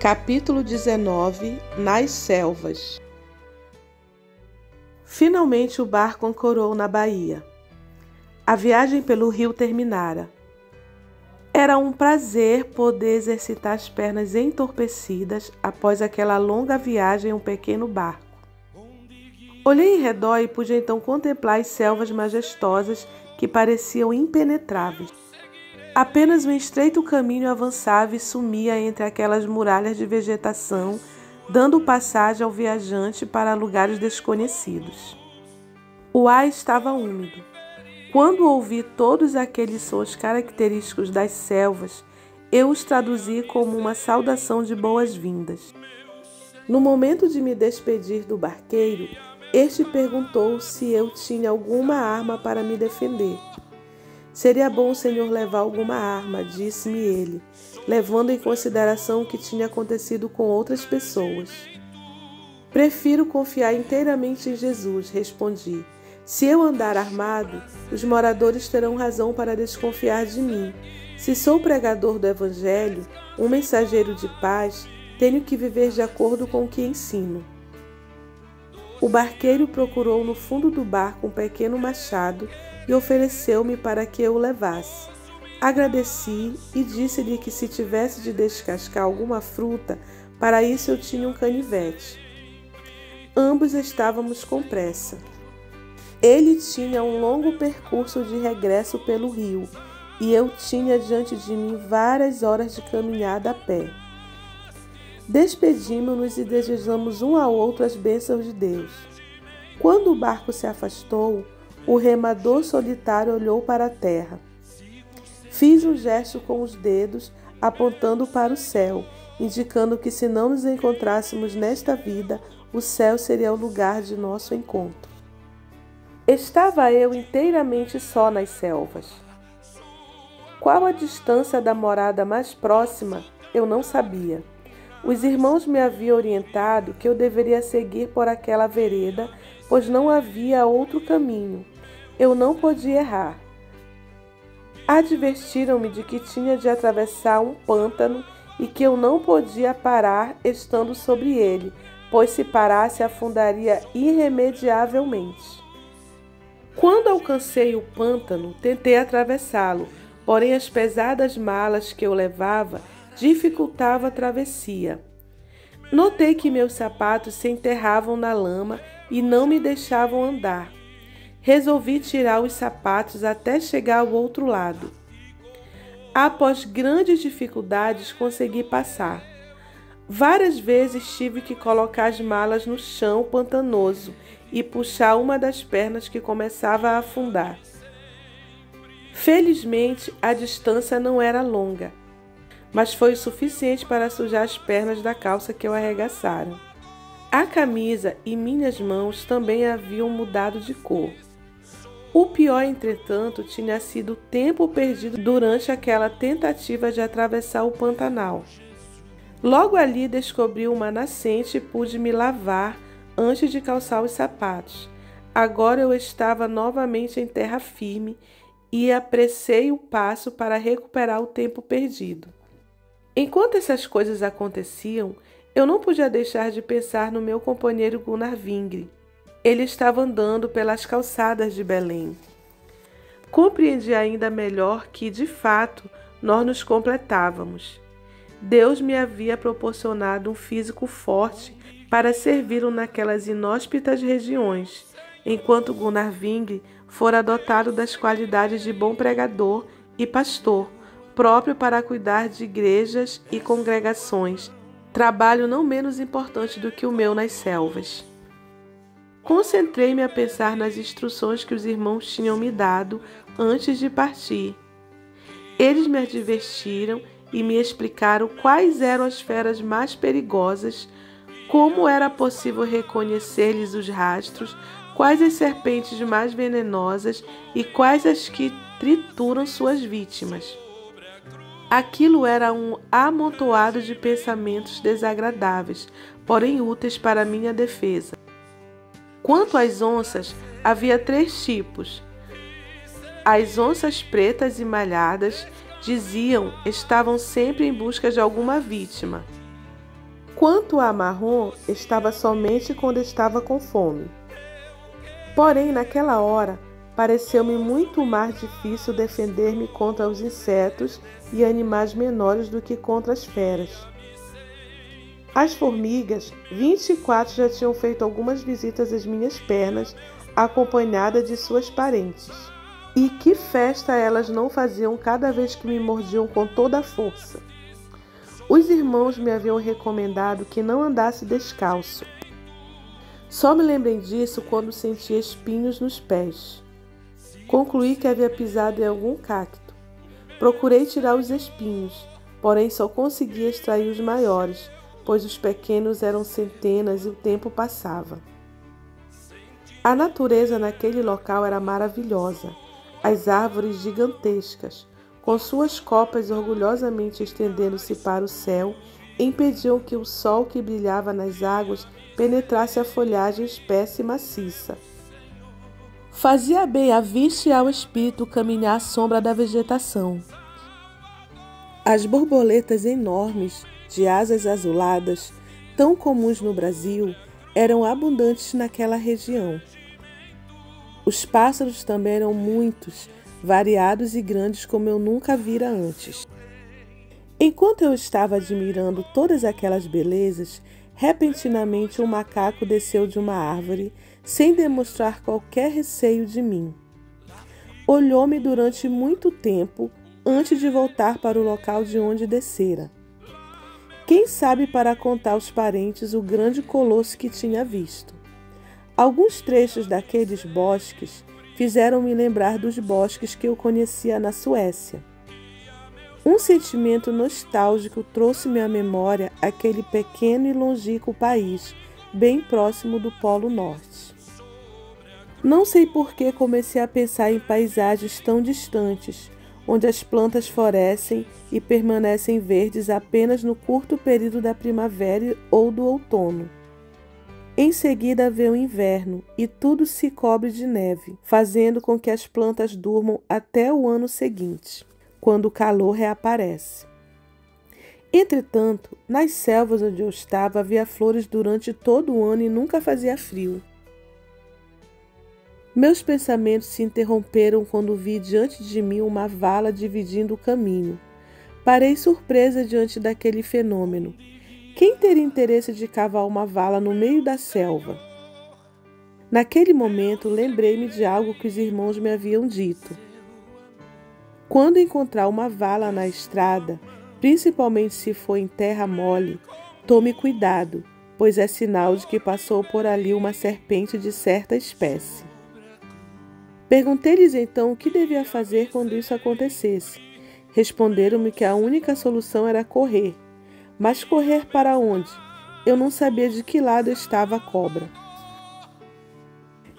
Capítulo 19 Nas selvas. Finalmente o barco ancorou na baía. A viagem pelo rio terminara. Era um prazer poder exercitar as pernas entorpecidas após aquela longa viagem em um pequeno barco. Olhei em redor e pude então contemplar as selvas majestosas que pareciam impenetráveis. Apenas um estreito caminho avançava e sumia entre aquelas muralhas de vegetação, dando passagem ao viajante para lugares desconhecidos. O ar estava úmido. Quando ouvi todos aqueles sons característicos das selvas, eu os traduzi como uma saudação de boas-vindas. No momento de me despedir do barqueiro, este perguntou se eu tinha alguma arma para me defender. Seria bom o senhor levar alguma arma, disse-me ele, levando em consideração o que tinha acontecido com outras pessoas. Prefiro confiar inteiramente em Jesus, respondi. Se eu andar armado, os moradores terão razão para desconfiar de mim. Se sou pregador do Evangelho, um mensageiro de paz, tenho que viver de acordo com o que ensino. O barqueiro procurou no fundo do barco um pequeno machado e ofereceu-me para que eu o levasse. Agradeci e disse-lhe que se tivesse de descascar alguma fruta, para isso eu tinha um canivete. Ambos estávamos com pressa. Ele tinha um longo percurso de regresso pelo rio e eu tinha diante de mim várias horas de caminhada a pé. Despedimos-nos e desejamos um ao outro as bênçãos de Deus. Quando o barco se afastou, o remador solitário olhou para a terra. Fiz um gesto com os dedos, apontando para o céu, indicando que se não nos encontrássemos nesta vida, o céu seria o lugar de nosso encontro. Estava eu inteiramente só nas selvas. Qual a distância da morada mais próxima, eu não sabia. Os irmãos me haviam orientado que eu deveria seguir por aquela vereda, pois não havia outro caminho. Eu não podia errar. Advertiram-me de que tinha de atravessar um pântano e que eu não podia parar estando sobre ele, pois se parasse afundaria irremediavelmente. Quando alcancei o pântano, tentei atravessá-lo, porém as pesadas malas que eu levava dificultavam a travessia. Notei que meus sapatos se enterravam na lama e não me deixavam andar. Resolvi tirar os sapatos até chegar ao outro lado. Após grandes dificuldades, consegui passar. Várias vezes tive que colocar as malas no chão pantanoso e puxar uma das pernas que começava a afundar. Felizmente, a distância não era longa, mas foi o suficiente para sujar as pernas da calça que eu arregaçara. A camisa e minhas mãos também haviam mudado de cor. O pior, entretanto, tinha sido o tempo perdido durante aquela tentativa de atravessar o Pantanal. Logo ali descobri uma nascente e pude me lavar antes de calçar os sapatos. Agora eu estava novamente em terra firme e apressei o passo para recuperar o tempo perdido. Enquanto essas coisas aconteciam, eu não podia deixar de pensar no meu companheiro Gunnar Vingre. Ele estava andando pelas calçadas de Belém. Compreendi ainda melhor que, de fato, nós nos completávamos. Deus me havia proporcionado um físico forte para servi-lo naquelas inóspitas regiões, enquanto Gunnar Vingre fora dotado das qualidades de bom pregador e pastor, próprio para cuidar de igrejas e congregações, trabalho não menos importante do que o meu nas selvas. Concentrei-me a pensar nas instruções que os irmãos tinham me dado antes de partir. Eles me advertiram e me explicaram quais eram as feras mais perigosas, como era possível reconhecer-lhes os rastros, quais as serpentes mais venenosas e quais as que trituram suas vítimas. Aquilo era um amontoado de pensamentos desagradáveis, porém úteis para minha defesa. Quanto às onças, havia 3 tipos. As onças pretas e malhadas, diziam, estavam sempre em busca de alguma vítima. Quanto a marrom, estava somente quando estava com fome. Porém, naquela hora, pareceu-me muito mais difícil defender-me contra os insetos e animais menores do que contra as feras. As formigas, 24 já tinham feito algumas visitas às minhas pernas, acompanhadas de suas parentes. E que festa elas não faziam cada vez que me mordiam com toda a força. Os irmãos me haviam recomendado que não andasse descalço. Só me lembrei disso quando senti espinhos nos pés. Concluí que havia pisado em algum cacto. Procurei tirar os espinhos, porém só conseguia extrair os maiores, pois os pequenos eram centenas e o tempo passava. A natureza naquele local era maravilhosa. As árvores gigantescas, com suas copas orgulhosamente estendendo-se para o céu, impediam que o sol que brilhava nas águas penetrasse a folhagem espessa e maciça. Fazia bem à vista e ao espírito caminhar à sombra da vegetação. As borboletas enormes, de asas azuladas, tão comuns no Brasil, eram abundantes naquela região. Os pássaros também eram muitos, variados e grandes como eu nunca vira antes. Enquanto eu estava admirando todas aquelas belezas, repentinamente um macaco desceu de uma árvore, sem demonstrar qualquer receio de mim. Olhou-me durante muito tempo, antes de voltar para o local de onde descera. Quem sabe para contar aos parentes o grande colosso que tinha visto. Alguns trechos daqueles bosques fizeram-me lembrar dos bosques que eu conhecia na Suécia. Um sentimento nostálgico trouxe-me à memória aquele pequeno e longínquo país, bem próximo do Polo Norte. Não sei por que comecei a pensar em paisagens tão distantes, onde as plantas florescem e permanecem verdes apenas no curto período da primavera ou do outono. Em seguida vem o inverno e tudo se cobre de neve, fazendo com que as plantas durmam até o ano seguinte, quando o calor reaparece. Entretanto, nas selvas onde eu estava havia flores durante todo o ano e nunca fazia frio. Meus pensamentos se interromperam quando vi diante de mim uma vala dividindo o caminho. Parei surpresa diante daquele fenômeno. Quem teria interesse de cavar uma vala no meio da selva? Naquele momento, lembrei-me de algo que os irmãos me haviam dito. Quando encontrar uma vala na estrada, principalmente se for em terra mole, tome cuidado, pois é sinal de que passou por ali uma serpente de certa espécie. Perguntei-lhes então o que devia fazer quando isso acontecesse. Responderam-me que a única solução era correr. Mas correr para onde? Eu não sabia de que lado estava a cobra.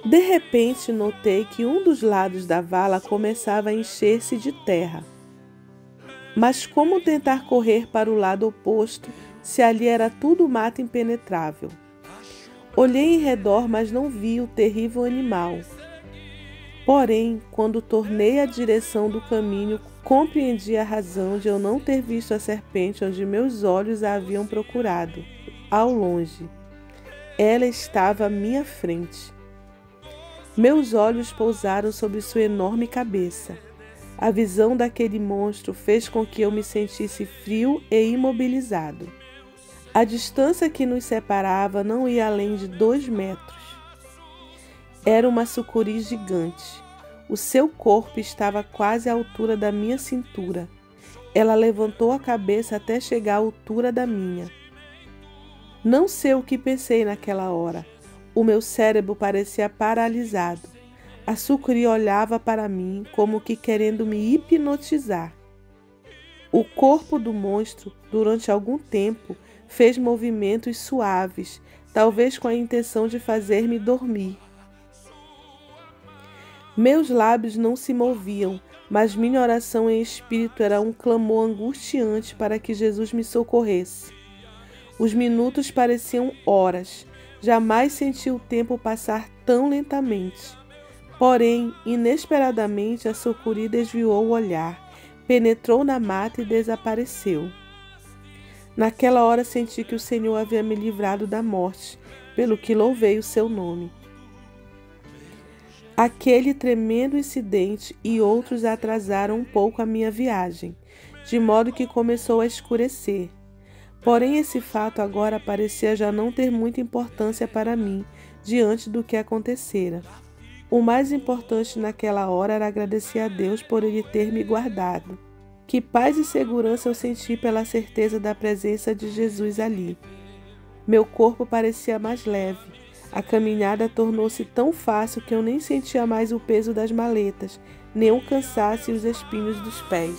De repente, notei que um dos lados da vala começava a encher-se de terra. Mas como tentar correr para o lado oposto, se ali era tudo mato impenetrável? Olhei em redor, mas não vi o terrível animal. Porém, quando tornei a direção do caminho, compreendi a razão de eu não ter visto a serpente onde meus olhos a haviam procurado, ao longe. Ela estava à minha frente. Meus olhos pousaram sobre sua enorme cabeça. A visão daquele monstro fez com que eu me sentisse frio e imobilizado. A distância que nos separava não ia além de 2 metros. Era uma sucuri gigante. O seu corpo estava quase à altura da minha cintura. Ela levantou a cabeça até chegar à altura da minha. Não sei o que pensei naquela hora. O meu cérebro parecia paralisado. A sucuri olhava para mim como que querendo me hipnotizar. O corpo do monstro, durante algum tempo, fez movimentos suaves, talvez com a intenção de fazer-me dormir. Meus lábios não se moviam, mas minha oração em espírito era um clamor angustiante para que Jesus me socorresse. Os minutos pareciam horas. Jamais senti o tempo passar tão lentamente. Porém, inesperadamente, a sucuri desviou o olhar, penetrou na mata e desapareceu. Naquela hora senti que o Senhor havia me livrado da morte, pelo que louvei o seu nome. Aquele tremendo incidente e outros atrasaram um pouco a minha viagem, de modo que começou a escurecer. Porém, esse fato agora parecia já não ter muita importância para mim, diante do que acontecera. O mais importante naquela hora era agradecer a Deus por Ele ter me guardado. Que paz e segurança eu senti pela certeza da presença de Jesus ali. Meu corpo parecia mais leve. A caminhada tornou-se tão fácil que eu nem sentia mais o peso das maletas, nem o cansaço e os espinhos dos pés.